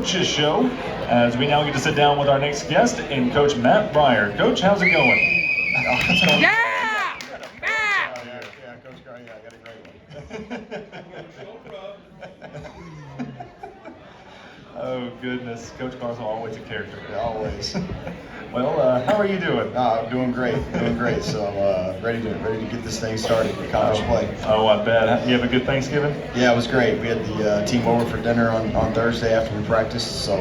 Coach's show, as we now get to sit down with our next guest and Coach Matt Bryur. Coach, how's it going? Yeah! Yeah, Coach Gar, I got a great one. Oh goodness, Coach Gar's always a character. Always. Well, how are you doing? I'm doing great. So I'm ready to get this thing started with college play. Oh, I bet. You have a good Thanksgiving? Yeah, it was great. We had the team over for dinner on Thursday after we practiced, so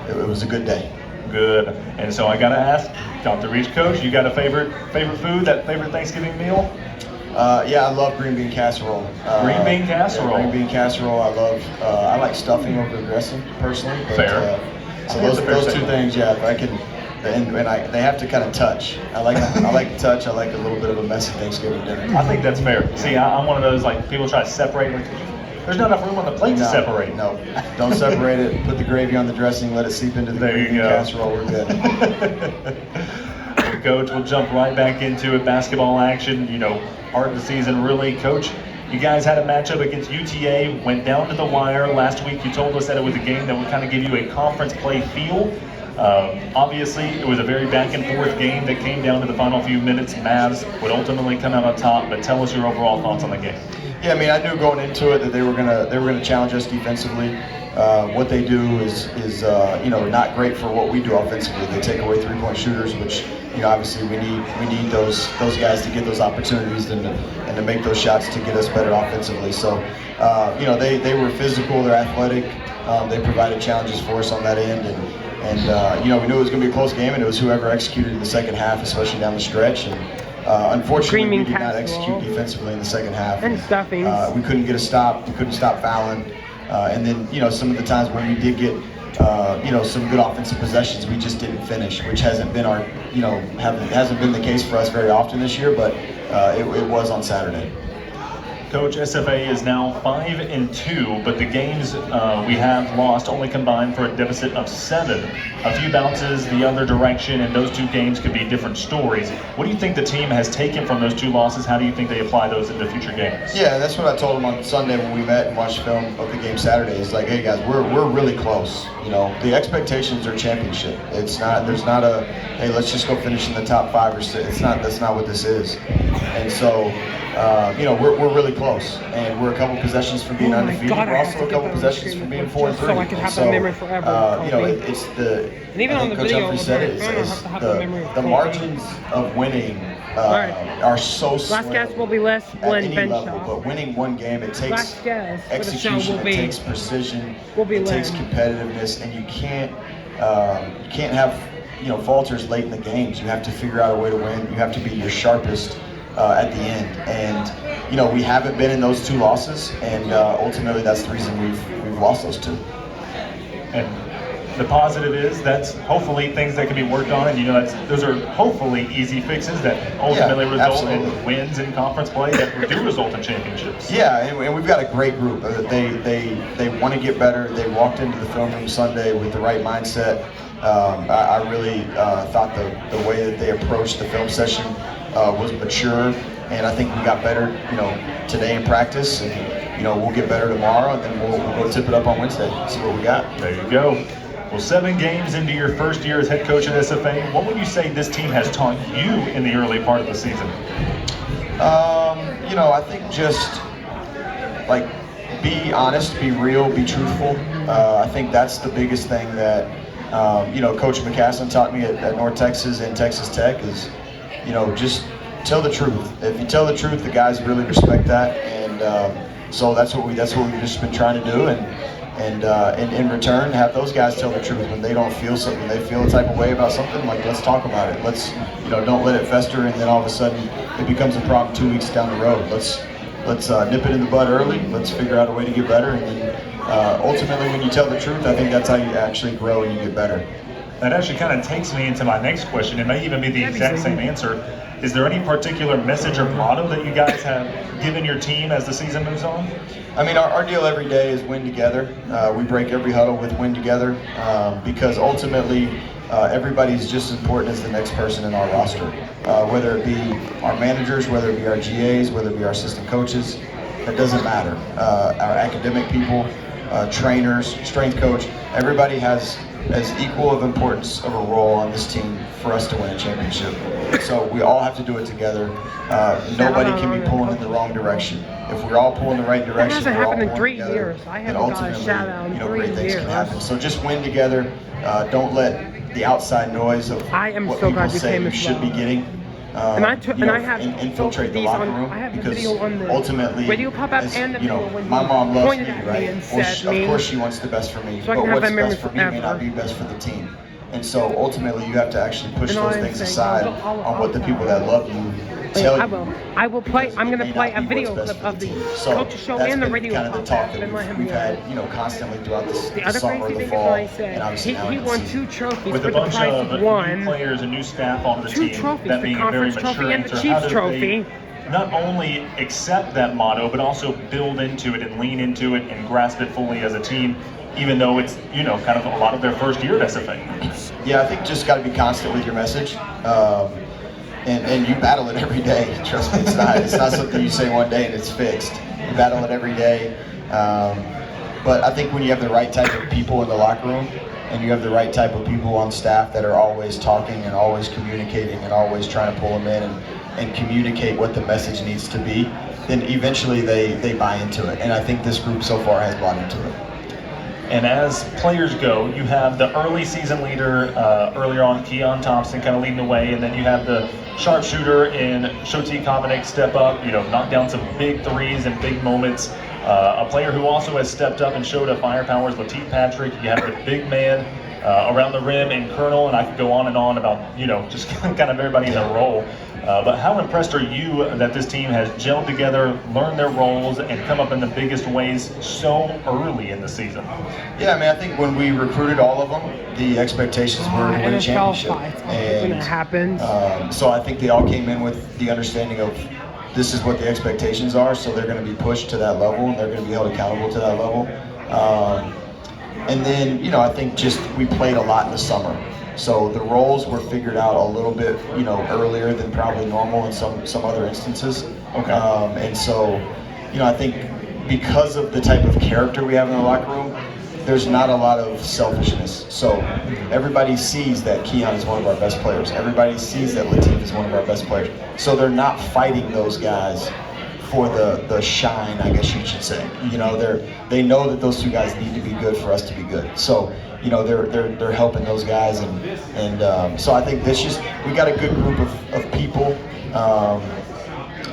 it was a good day. Good. And so I gotta ask, Dr. Reach, Coach, you got a favorite food? That favorite Thanksgiving meal? Yeah, I love green bean casserole. Green bean casserole. Yeah, green bean casserole. I like stuffing over the dressing personally. But, Fair. So those two things, yeah. If I can, they have to kind of touch. I like to touch. I like a little bit of a messy Thanksgiving dinner. I think that's fair. See, I'm one of those, like, people try to separate. Like, there's not enough room on the plate to separate. No, don't separate it. Put the gravy on the dressing. Let it seep into the green bean casserole. We're good. Coach, we'll jump right back into it. Basketball action, heart of the season, really. Coach, you guys had a matchup against UTA, went down to the wire. Last week you told us that it was a game that would kind of give you a conference play feel. Obviously, it was a very back and forth game that came down to the final few minutes. Mavs would ultimately come out on top, but tell us your overall thoughts on the game. Yeah, I mean, I knew going into it that they were gonna challenge us defensively. What they do is not great for what we do offensively. They take away three-point shooters, which obviously we need those guys to get those opportunities and to make those shots to get us better offensively. So they were physical, they're athletic. They provided challenges for us on that end, and we knew it was going to be a close game, and it was whoever executed in the second half, especially down the stretch. And unfortunately, we did not execute defensively in the second half. And stuffing. We couldn't get a stop. We couldn't stop fouling. And then, some of the times when we did get, some good offensive possessions, we just didn't finish, which hasn't been hasn't been the case for us very often this year, but it was on Saturday. Coach, SFA is now 5-2, but the games we have lost only combined for a deficit of 7. A few bounces the other direction, and those two games could be different stories. What do you think the team has taken from those two losses? How do you think they apply those into future games? Yeah, that's what I told them on Sunday when we met and watched film of the game Saturday. It's like, hey guys, we're really close. The expectations are championship. There's not a, hey, let's just go finish in the top 5 or 6. That's not what this is. And so, we're really close, and we're a couple possessions from being undefeated. We're also a couple possessions from being 4-3. So I could have that memory forever. It's the. And even on the Coach video, Humphrey said it. The margins of winning are so slim. Last guess will be less at when any bench level, shot. but winning one game, it takes execution, it takes precision, it takes competitiveness, and you can't have falters late in the games. You have to figure out a way to win. You have to be your sharpest at the end, and we haven't been in those two losses, and ultimately that's the reason we've lost those two. And the positive is that's hopefully things that can be worked on, and those are hopefully easy fixes that ultimately result in wins in conference play that do result in championships. Yeah, and we've got a great group. They want to get better. They walked into the film room Sunday with the right mindset. I really thought the way that they approached the film session was mature, and I think we got better, today in practice, and we'll get better tomorrow, and then we'll go tip it up on Wednesday, see what we got. There you go. Well, 7 games into your first year as head coach at SFA, what would you say this team has taught you in the early part of the season? I think just be honest, be real, be truthful. I think that's the biggest thing that Coach McCasson taught me at North Texas and Texas Tech is, just tell the truth. If you tell the truth, the guys really respect that, and so that's what we've just been trying to do, and in return, have those guys tell the truth when they don't feel something, they feel a type of way about something. Like, let's talk about it. Let's don't let it fester, and then all of a sudden it becomes a problem 2 weeks down the road. Let's nip it in the bud early. Let's figure out a way to get better, and then ultimately, when you tell the truth, I think that's how you actually grow and you get better. That actually kind of takes me into my next question. It may even be the exact same answer. Is there any particular message or motto that you guys have given your team as the season moves on? I mean, our deal every day is win together. We break every huddle with win together because ultimately everybody's just as important as the next person in our roster. Whether it be our managers, whether it be our GAs, whether it be our assistant coaches, it doesn't matter. Our academic people, trainers, strength coach, everybody has as equal of importance of a role on this team for us to win a championship. So we all have to do it together. Nobody can be pulling in the wrong direction. If we're all pulling the right direction, hasn't we're all happened in pulling 3 together, years. I then haven't got a ultimately, shout out in 3 great things years. can happen. So just win together. Don't let the outside noise of I am what so people glad you say came you as should well. be getting. And I have infiltrate the these locker on. room I have the because video on the ultimately, radio pop up as, and the you know, video when my he mom loves pointed me, at right? me and Well, said of me. course she wants the best for me, So I but can have what's that memory best for me may forever. not be best for the team. And so ultimately, you have to actually push And all those I'm things saying, aside I'll on what the people that love you tell you. I will play. because I'm it going to may play not a be video what's best clip for of the team. So coach's show that's and the been radio kind of the pop talk up that and let him we've hear had, it. constantly throughout The the other summer, crazy the thing is fall, when I and said obviously now he in the won season. 2 trophies With for a the bunch price of of new 1. players and new staff onto the 2 team, trophies, that the being a very conference mature trophy and the answer, how Chiefs do trophy. they not only accept that motto, but also build into it and lean into it and grasp it fully as a team, even though it's, kind of a lot of their first year at SFA? Yeah, I think just got to be constant with your message. And you battle it every day. Trust me, it's not something you say one day and it's fixed. You battle it every day. But I think when you have the right type of people in the locker room, and you have the right type of people on staff that are always talking and always communicating and always trying to pull them in and communicate what the message needs to be, then eventually they buy into it. And I think this group so far has bought into it. And as players go, you have the early season leader earlier on, Keon Thompson, kind of leading the way, and then you have the sharpshooter in Shoti Kamenik step up, knock down some big threes and big moments. A player who also has stepped up and showed a firepower is Latif Patrick. You have the big man around the rim and Colonel, and I could go on and on about, just kind of everybody in their role. But how impressed are you that this team has gelled together, learned their roles, and come up in the biggest ways so early in the season? Yeah, I mean, I think when we recruited all of them, the expectations were to win a NFL championship. fights when it happens. So I think they all came in with the understanding of this is what the expectations are, so they're going to be pushed to that level, and they're going to be held accountable to that level. And then, I think just we played a lot in the summer. So the roles were figured out a little bit, earlier than probably normal in some other instances. Okay. And so, I think because of the type of character we have in the locker room, there's not a lot of selfishness. So everybody sees that Keon is one of our best players. Everybody sees that Latif is one of our best players. So they're not fighting those guys for the shine, I guess you should say. They know that those two guys need to be good for us to be good. So, they're helping those guys, and so I think we got a good group of people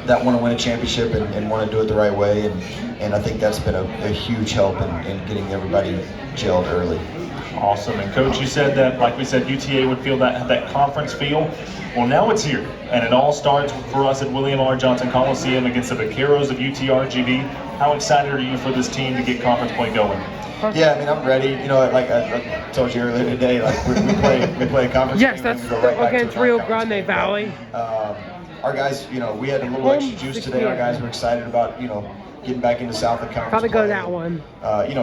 that want to win a championship and want to do it the right way, and I think that's been a huge help in getting everybody gelled early. Awesome. And Coach, you said that, like we said, UTA would feel that conference feel. Well, now it's here, and it all starts for us at William R. Johnson Coliseum against the Vaqueros of UTRGV. How excited are you for this team to get conference play going? Yeah, I mean, I'm ready. Like I told you earlier today, like we play a conference Yes, game, that's and we go right back to against a Rio non-conference Grande game. Valley. Our guys, we had a little extra juice today. Our guys were excited about, getting back into Southland Conference. Probably go play. that one.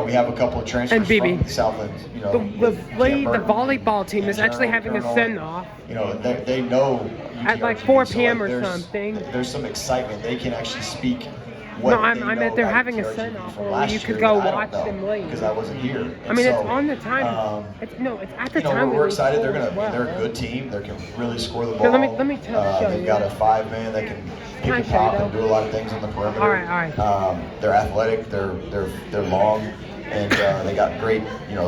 We have a couple of transfers And BB. from Southland. The volleyball team is actually having a send-off. They know At like UTRGV, 4 so, p.m. or there's- something. There's some excitement. They can actually speak. No, I meant they're having a send-off, or you could go watch them leave. Because I wasn't here. I mean, it's on the time. It's at the time. We're excited. They're well. they're a good team. They can really score the ball. Here, let me show They've you. got a 5-man that can pick Can I and show you, pop though? and do a lot of things on the perimeter. All right. They're athletic. They're long, and they got great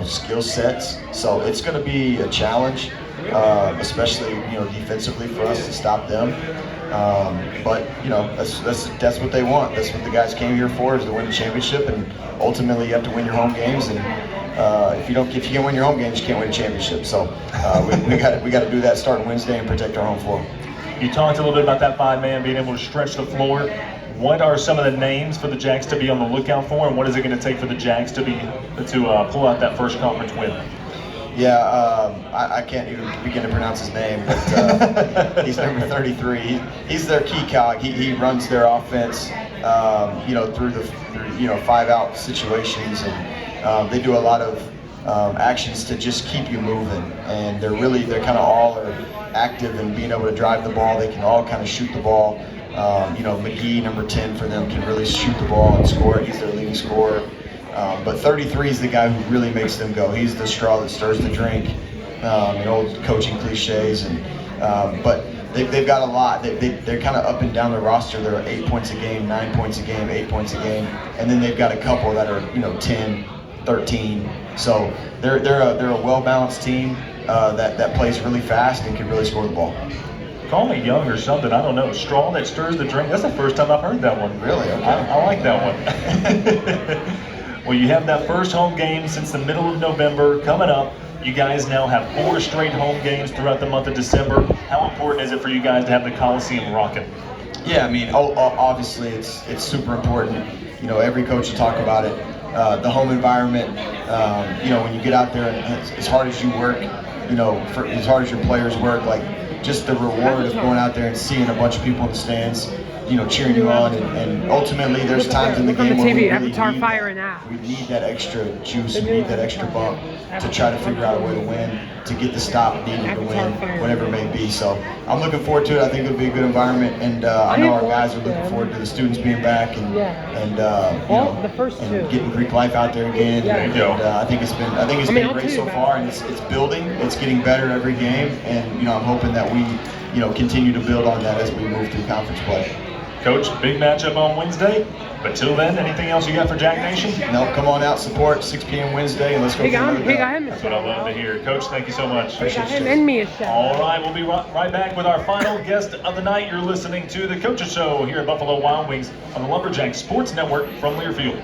skill sets. So it's going to be a challenge, especially defensively for us to stop them. But that's what they want. That's what the guys came here for, is to win the championship, and ultimately you have to win your home games. And if you can't win your home games, you can't win a championship. So we got to do that starting Wednesday and protect our home floor. You talked a little bit about that 5-man being able to stretch the floor. What are some of the names for the Jags to be on the lookout for, and what is it going to take for the Jags to pull out that first conference win? Yeah, I can't even begin to pronounce his name, but he's number 33. He's their key cog. He runs their offense, through 5-out situations, and they do a lot of actions to just keep you moving. And they're kind of all are active in being able to drive the ball. They can all kind of shoot the ball. McGee, number 10 for them, can really shoot the ball and score it. He's their leading scorer. But 33 is the guy who really makes them go. He's the straw that stirs the drink. Old coaching cliches, but they've got a lot. They're kind of up and down the roster. They're 8 points a game, 9 points a game, 8 points a game, and then they've got a couple that are 10, 13. So they're a well-balanced team that plays really fast and can really score the ball. Call me young or something, I don't know. Straw that stirs the drink. That's the first time I've heard that one. Really? Okay. I like that one. Well, you have that first home game since the middle of November coming up. You guys now have 4 straight home games throughout the month of December. How important is it for you guys to have the Coliseum rocking? Yeah, I mean, obviously it's super important. Every coach will talk about it. The home environment. When you get out there and as hard as you work, as hard as your players work, like just the reward of going out there and seeing a bunch of people in the stands, cheering you on, and ultimately there's times in the game where we really need that extra juice, we need that extra bump to try to figure out a way to win, to get the stop needed to win, whatever it may be. So I'm looking forward to it. I think it'll be a good environment, and I know our guys are looking forward to the students being back and getting Greek life out there again. There you go. And I think it's been great so far, and it's building. It's getting better every game, and I'm hoping that we continue to build on that as we move through conference play. Coach, big matchup on Wednesday. But till then, anything else you got for Jack Nation? No, come on out, support 6 p.m. Wednesday, and let's go. That's what I love to hear. Coach, thank you so much. All right, we'll be right back with our final guest of the night. You're listening to The Coaches Show here at Buffalo Wild Wings on the Lumberjack Sports Network from Learfield.